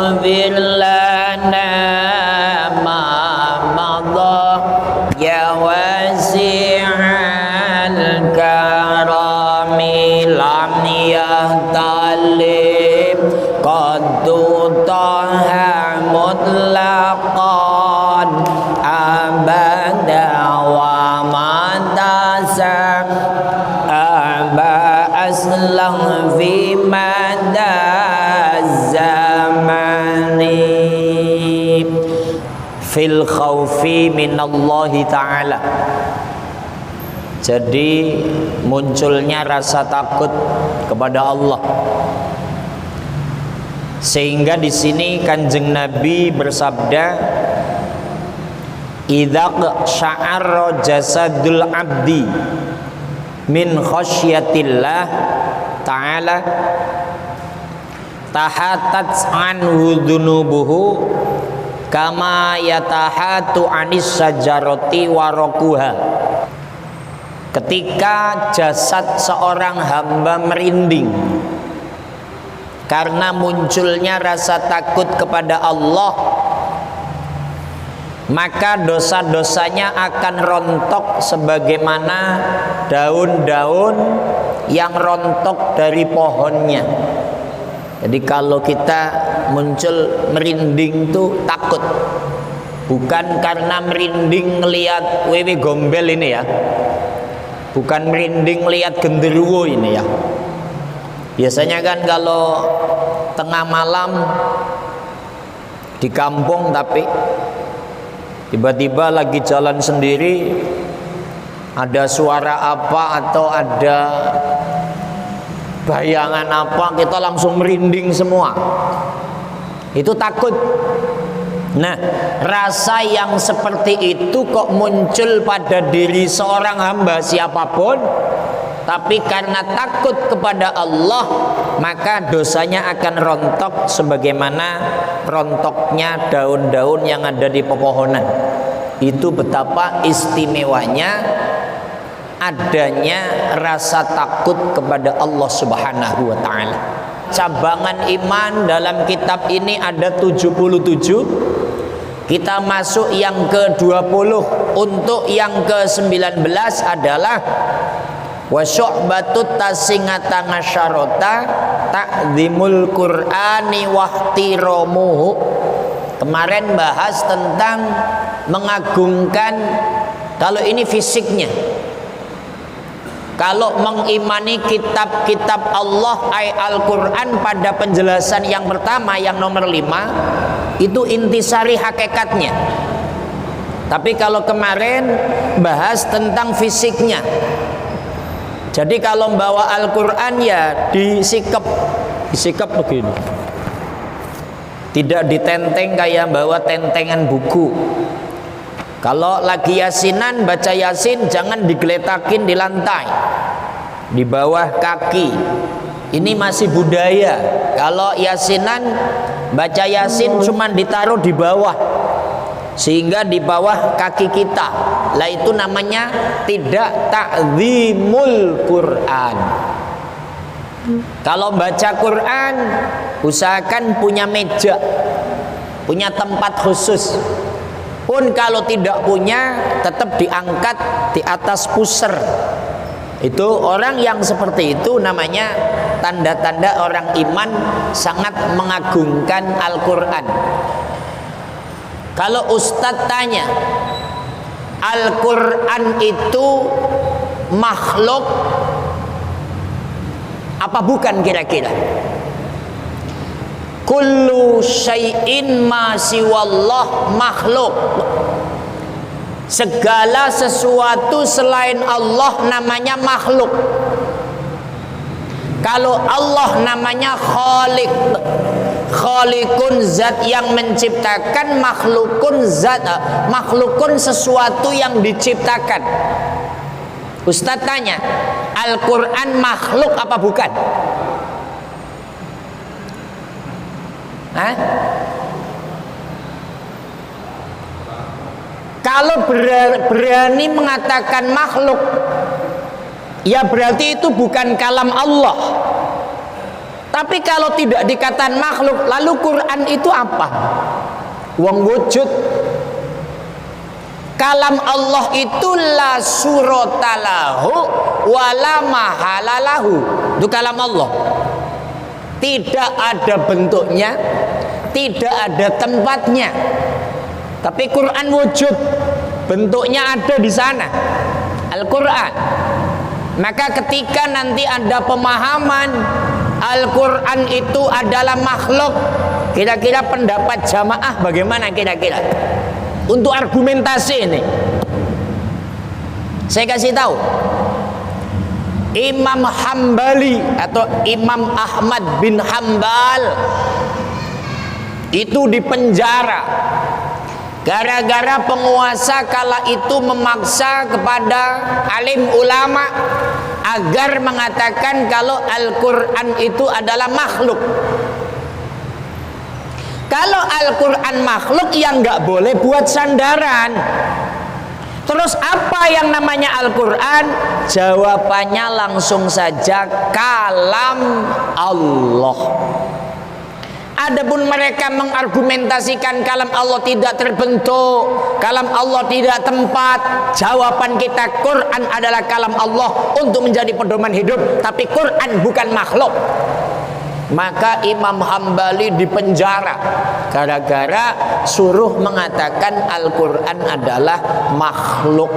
waghfir lana ma madha ya wasi'al karami lam yahtalib qaddu taha mutlaqan abada wa matasa aba aslang fi mada zamani fil khawfi minallahi ta'ala. Jadi munculnya rasa takut kepada Allah, sehingga di sini Kanjeng Nabi bersabda, idza sya'ara jasadul abdi min khasyatillah ta'ala tahatat anhu dhunubuhu kama yatahatu anis sajarati warakuha. Ketika jasad seorang hamba merinding karena munculnya rasa takut kepada Allah, maka dosa-dosanya akan rontok sebagaimana daun-daun yang rontok dari pohonnya. Jadi kalau kita muncul merinding itu takut, bukan karena merinding ngelihat wewe gombel ini ya, bukan merinding lihat genderuwo ini ya. Biasanya kan kalau tengah malam di kampung, tapi tiba-tiba lagi jalan sendiri ada suara apa atau ada bayangan apa, kita langsung merinding semua. Itu takut. Nah, rasa yang seperti itu kok muncul pada diri seorang hamba siapapun, tapi karena takut kepada Allah, maka dosanya akan rontok sebagaimana rontoknya daun-daun yang ada di pepohonan. Itu betapa istimewanya adanya rasa takut kepada Allah Subhanahu wa ta'ala. Cabangan iman dalam kitab ini ada 77. Kita masuk yang ke-20. Untuk yang ke-19 adalah wa syu'batut tasingata ngasyarota ta'zimul qur'ani wahtiramuhu. Kemarin bahas tentang mengagungkan, kalau ini fisiknya. Kalau mengimani kitab-kitab Allah Al-Quran pada penjelasan yang pertama, yang nomor 5, itu intisari hakikatnya. Tapi kalau kemarin bahas tentang fisiknya. Jadi kalau membawa Al-Quran ya disikap begini, tidak ditenteng kayak bawa tentengan buku. Kalau lagi yasinan, baca yasin jangan digeletakin di lantai, di bawah kaki. Ini masih budaya. Kalau yasinan, baca yasin cuma ditaruh di bawah, sehingga di bawah kaki kita. Lah itu namanya tidak ta'zimul Quran. Kalau baca Quran, usahakan punya meja, punya tempat khusus. Pun kalau tidak punya, tetap diangkat di atas pusar. Itu orang yang seperti itu namanya tanda-tanda orang iman sangat mengagungkan Al-Quran. Kalau ustadz tanya, Al-Quran itu makhluk apa bukan kira-kira? Kullu syai'in ma siwallah makhluk. Segala sesuatu selain Allah namanya makhluk. Kalau Allah namanya khaliq. Khaliqun zat yang menciptakan, makhlukun zat, makhlukun sesuatu yang diciptakan. Ustadz tanya, Al-Quran makhluk apa bukan? Hah? Kalau berani mengatakan makhluk, ya berarti itu bukan kalam Allah, Tapi kalau tidak dikatakan makhluk, lalu Quran itu apa? Wong wujud. Kalam Allah itu la suratalahu wala mahalalahu. Itu kalam Allah. Tidak ada bentuknya, tidak ada tempatnya. Tapi Quran wujud, bentuknya ada di sana. Al-Quran. Maka ketika nanti ada pemahaman Al-Quran itu adalah makhluk, kira-kira pendapat jamaah bagaimana kira-kira? Untuk argumentasi ini, saya kasih tahu. Imam Hambali atau Imam Ahmad bin Hambal itu dipenjara gara-gara penguasa kala itu memaksa kepada alim ulama agar mengatakan kalau Al-Quran itu adalah makhluk. Kalau Al-Quran makhluk, yang nggak boleh buat sandaran. Terus apa yang namanya Al-Quran? Jawabannya langsung saja kalam Allah. Adapun mereka mengargumentasikan kalam Allah tidak terbentuk, kalam Allah tidak tempat, jawaban kita Quran adalah kalam Allah untuk menjadi pedoman hidup, tapi Quran bukan makhluk. Maka Imam Hambali dipenjara gara-gara suruh mengatakan Al-Quran adalah makhluk.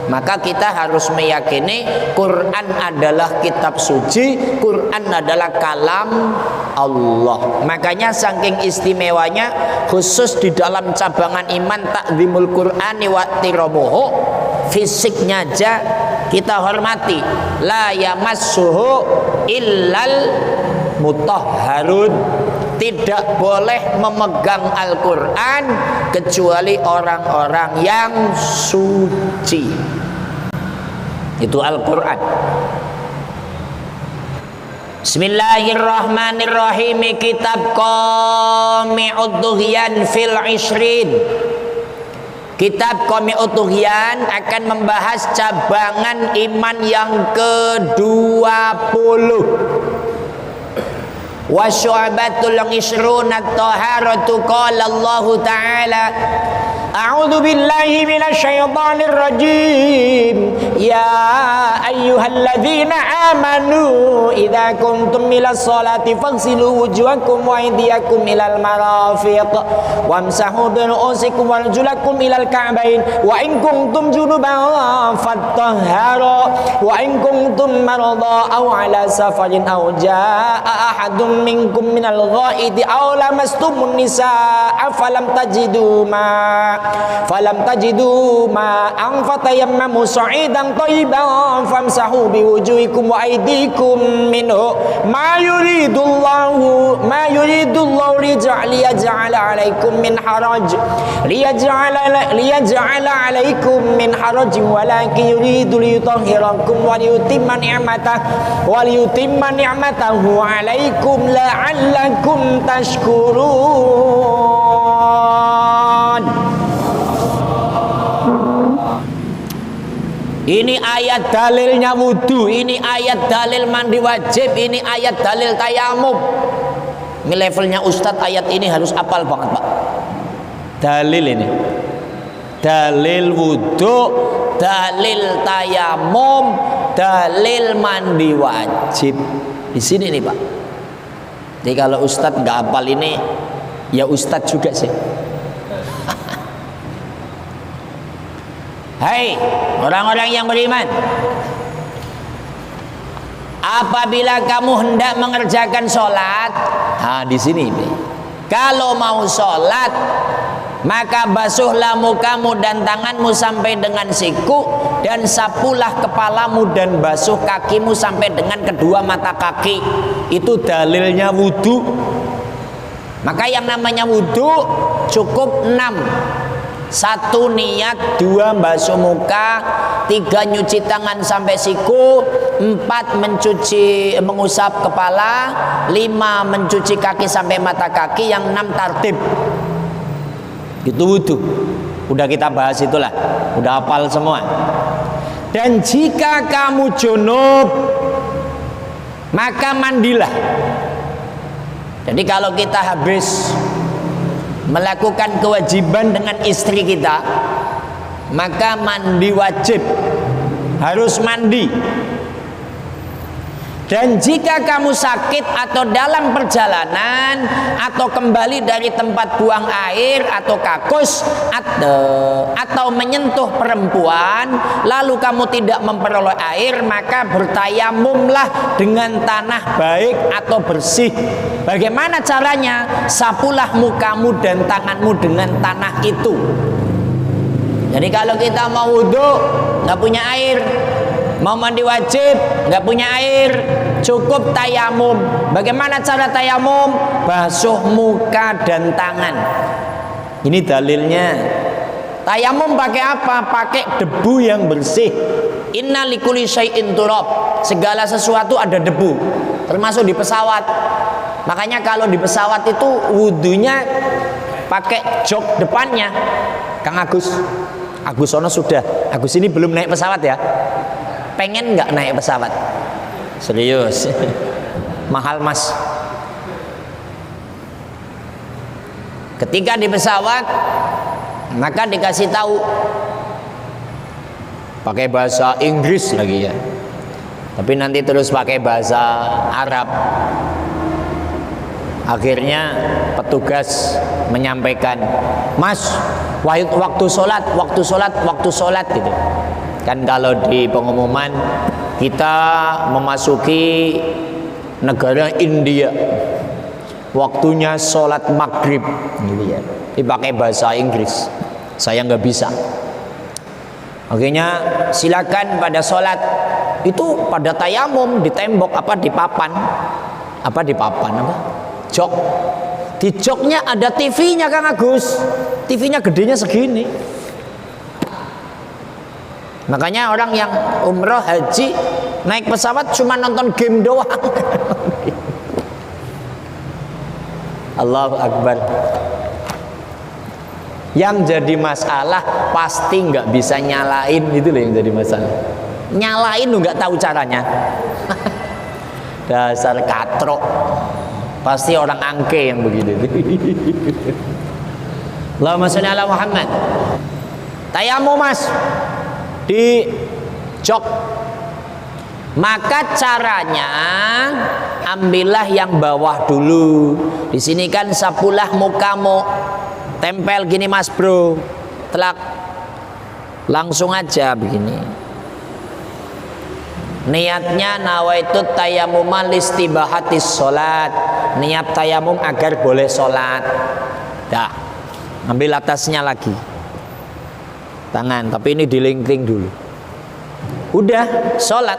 Maka kita harus meyakini Quran adalah kitab suci, Quran adalah kalam Allah. Makanya saking istimewanya, khusus di dalam cabangan iman takzimul Qur'ani wa tiramuhu, fisiknya aja kita hormati. La yamassuhu illal mutahharun. Tidak boleh memegang Al-Quran kecuali orang-orang yang suci. Itu Al-Quran. Bismillahirrahmanirrahim. Kitab Qami'ud Dughyan fil Ishrin. Kitab Qami'ud Dughyan akan membahas cabangan iman yang ke-20. Wa syu'batul ishruna at-taharatu. Qala Allah Ta'ala, a'udzu billahi minasy syaithanir rajim. Ya ayyuhalladzina amanu idza kuntum ilas sholati faghsilu wujuhakum wa aydiyakum ilal marafiq wamsahu bi ru'usikum warjulakum ilal ka'bain wa in kuntum junuban fattahharu wa in kuntum marada aw ala safarin aw jaa ahadun minkum minal ghaidi aw lamastumun nisaa falam tajidu ma an fatayammamu sa'idan thayyiban famsahu biwujuhikum wa aydikum minhu ma yuridullahu liyaj'ala 'alaikum min haraj walakin yuridu liyutahhirakum wa liyutimma ni'matahu 'alaikum la'allakum tashkurun. Ini ayat dalilnya wudu, ini ayat dalil mandi wajib, ini ayat dalil tayamum. Ini levelnya Ustadz, ayat ini harus hafal banget, Pak. Dalil ini, dalil wudu, dalil tayamum, dalil mandi wajib. Di sini nih, Pak. Jadi kalau Ustadz nggak hafal ini, ya Ustadz juga sih. Hai orang-orang yang beriman, apabila kamu hendak mengerjakan sholat, di sini, kalau mau sholat, maka basuhlah mukamu dan tanganmu sampai dengan siku, dan sapulah kepalamu dan basuh kakimu sampai dengan kedua mata kaki. Itu dalilnya wudu. Maka yang namanya wudu cukup 6. 1 niat, 2 basuh muka, 3 nyuci tangan sampai siku, 4 mengusap kepala, 5 mencuci kaki sampai mata kaki, yang 6 tartib. Itu wudu. Udah kita bahas itulah, udah hafal semua. Dan jika kamu junub, maka mandilah. Jadi kalau kita habis melakukan kewajiban dengan istri kita, maka mandi wajib, harus mandi. Dan jika kamu sakit atau dalam perjalanan atau kembali dari tempat buang air atau kakus atau menyentuh perempuan lalu kamu tidak memperoleh air, maka bertayamumlah dengan tanah baik atau bersih. Bagaimana caranya? Sapulah mukamu dan tanganmu dengan tanah itu. Jadi kalau kita mau wudhu nggak punya air, mau mandi wajib nggak punya air, cukup tayamum. Bagaimana cara tayamum? Basuh muka dan tangan. Ini dalilnya. Tayamum pakai apa? Pakai debu yang bersih. Inna likulli syai'in turab. Segala sesuatu ada debu, termasuk di pesawat. Makanya kalau di pesawat itu wudhunya pakai jok depannya. Kang Agus Sono sudah. Agus ini belum naik pesawat ya. Pengen nggak naik pesawat? Serius? Mahal mas. Ketika di pesawat, maka dikasih tahu pakai bahasa Inggris lagi ya. Tapi nanti terus pakai bahasa Arab. Akhirnya petugas menyampaikan, Mas, waktu sholat gitu. Kan kalau di pengumuman kita memasuki negara India, waktunya sholat maghrib gitu ya. Dipakai bahasa Inggris, saya nggak bisa. Akhirnya silakan pada sholat itu pada tayamum di tembok di papan jok. Di joknya ada TV-nya Kang Agus. TV-nya gedenya segini. Makanya orang yang umroh haji naik pesawat cuma nonton game doang. Allahu Akbar. Yang jadi masalah pasti nggak bisa nyalain, itu loh yang jadi masalah. Nyalain lu nggak tahu caranya. Dasar katrok. Pasti orang angke yang begitu. Allahumma sholli ala Muhammad. Tayamum mas di jok. Maka caranya ambillah yang bawah dulu. Di sini kan sapulah mukamu, tempel gini mas bro, telak, langsung aja begini. Niatnya nawaitu tayamuman listibahatis sholat. Niat tayamum agar boleh sholat. Dah, ambil atasnya lagi, tangan, tapi ini dilingking dulu. Udah sholat.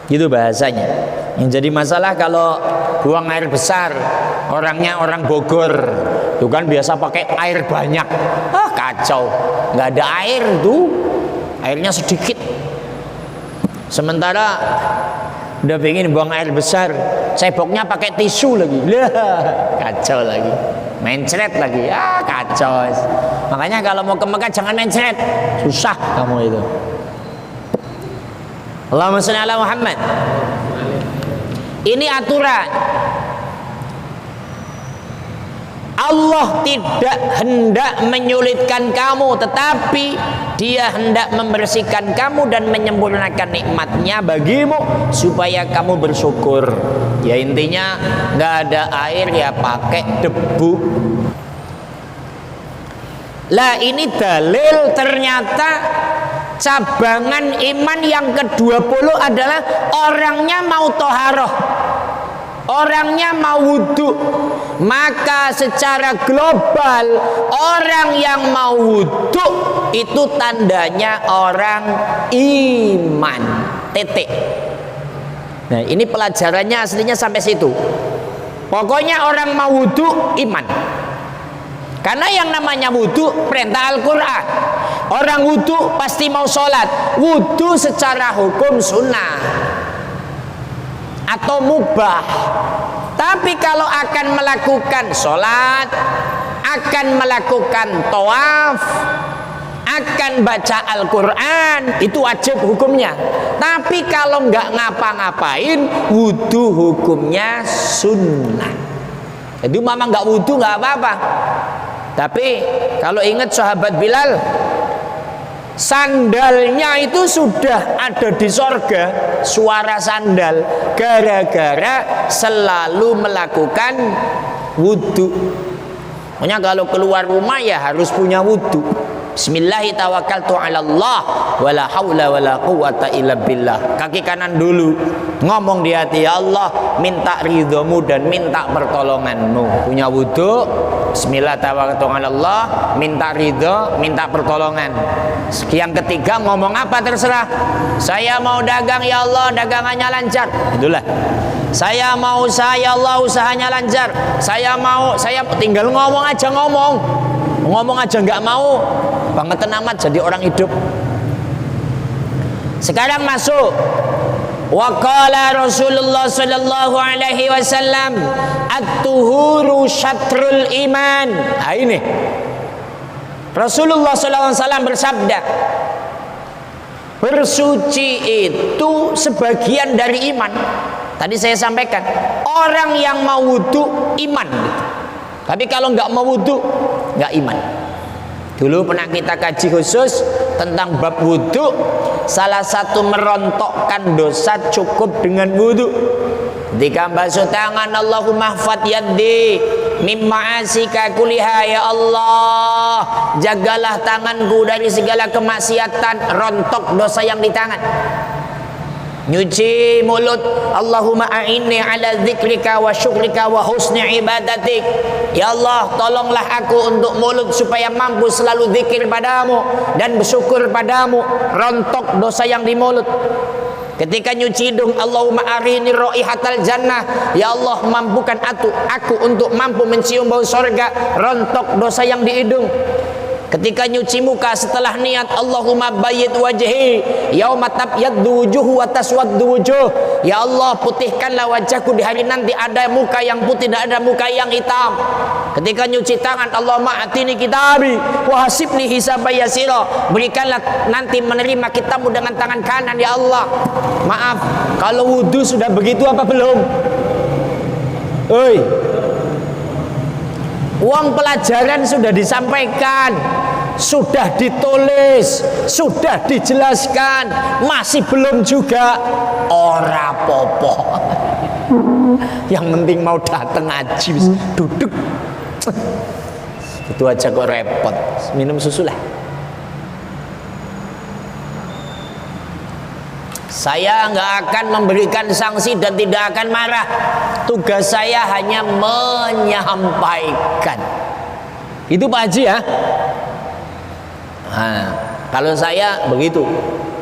Gitu bahasanya. Yang jadi masalah kalau buang air besar, orangnya orang Bogor, itu kan biasa pakai air banyak. Kacau, nggak ada air tuh, airnya sedikit. Sementara udah pengen buang air besar, ceboknya pakai tisu lagi, kacau lagi, mencret lagi, kacau. Makanya kalau mau ke Mekah jangan mencret, susah kamu itu. Allahumma sholli ala Muhammad. Ini aturan. Allah tidak hendak menyulitkan kamu, tetapi Dia hendak membersihkan kamu dan menyempurnakan nikmatnya bagimu supaya kamu bersyukur. Ya intinya nggak ada air ya pakai debu. Lah ini dalil ternyata cabangan iman yang ke-20 adalah orangnya mau toharoh, orangnya mau wudhu. Maka secara global orang yang mau wudhu itu tandanya orang iman. Titik. Nah ini pelajarannya aslinya sampai situ. Pokoknya orang mau wudhu iman. Karena yang namanya wudhu perintah Al-Quran. Orang wudhu pasti mau sholat. Wudhu secara hukum sunnah atau mubah. Tapi kalau akan melakukan sholat, akan melakukan tawaf, akan baca Al-Quran itu wajib hukumnya. Tapi kalau nggak ngapa-ngapain, wudhu hukumnya sunnah. Jadi mama nggak wudhu nggak apa-apa. Tapi kalau ingat sahabat Bilal, sandalnya itu sudah ada di sorga, suara sandal, gara-gara selalu melakukan wudhu. Pokoknya kalau keluar rumah ya harus punya wudhu. Bismillahi tawakkaltu ala Allah wala haula wala quwata illa billah. Kaki kanan dulu, ngomong di hati, ya Allah minta ridhomu dan minta pertolonganmu. Punya wudhu, bismillah tawakkaltu ala Allah, minta ridho, minta pertolongan. Yang ketiga ngomong apa terserah. Saya mau dagang ya Allah, dagangannya lancar. Itulah. Saya mau usaha ya Allah, usahanya lancar. Saya tinggal ngomong aja, ngomong aja nggak mau, bangetan amat jadi orang hidup. Sekarang masuk wa qala Rasulullah sallallahu alaihi wasallam at-tuhuru syatrul iman. Nah ini Rasulullah sallallahu alaihi wasallam bersabda, bersuci itu sebagian dari iman. Tadi saya sampaikan, orang yang mau wudhu iman gitu. Tapi kalau nggak mau wudhu nggak iman. Dulu pernah kita kaji khusus tentang bab wudhu. Salah satu merontokkan dosa cukup dengan wudhu. Ketika basuh tangan, Allahumma hfad yaddi mimma asika kuliha, ya Allah jagalah tanganku dari segala kemaksiatan, rontok dosa yang di tangan. Nyuci mulut, Allahumma a'inni ala dzikrika wa syukrika wa husni ibadatik. Ya Allah tolonglah aku untuk mulut supaya mampu selalu zikir padamu dan bersyukur padamu, rontok dosa yang di mulut. Ketika nyuci hidung, Allahumma arini raihatal jannah, ya Allah mampukan aku untuk mampu mencium bau surga, rontok dosa yang di hidung. Ketika nyuci muka setelah niat, Allahumma bayyid wajhi yauma tabyaddu wujuh wa taswaddu wujuh. Ya Allah putihkanlah wajahku di hari nanti ada muka yang putih dan ada muka yang hitam. Ketika nyuci tangan, Allahumma atini kitabi wa hasibni hisaban yasira. Berikanlah nanti menerima kitabmu dengan tangan kanan, ya Allah. Maaf, kalau wudhu sudah begitu apa belum? Oi, uang pelajaran sudah disampaikan, sudah ditulis, sudah dijelaskan, masih belum juga, ora popo. Yang penting mau datang ngaji, duduk. Itu aja kok repot. Minum susu lah. Saya nggak akan memberikan sanksi dan tidak akan marah. Tugas saya hanya menyampaikan. Itu Pak Haji ya. Nah, kalau saya begitu,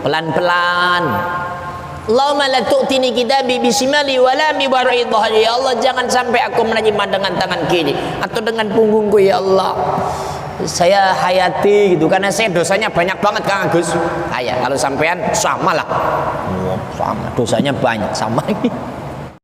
pelan-pelan. Allahumma la tu'tini kitabi bisimali wala mi wara'i dhahri. Ya Allah jangan sampai aku menerima dengan tangan kiri atau dengan punggungku, ya Allah. Saya hayati gitu, karena saya dosanya banyak banget Kang Agus. Kalau sampean sama lah, sama dosanya banyak sama.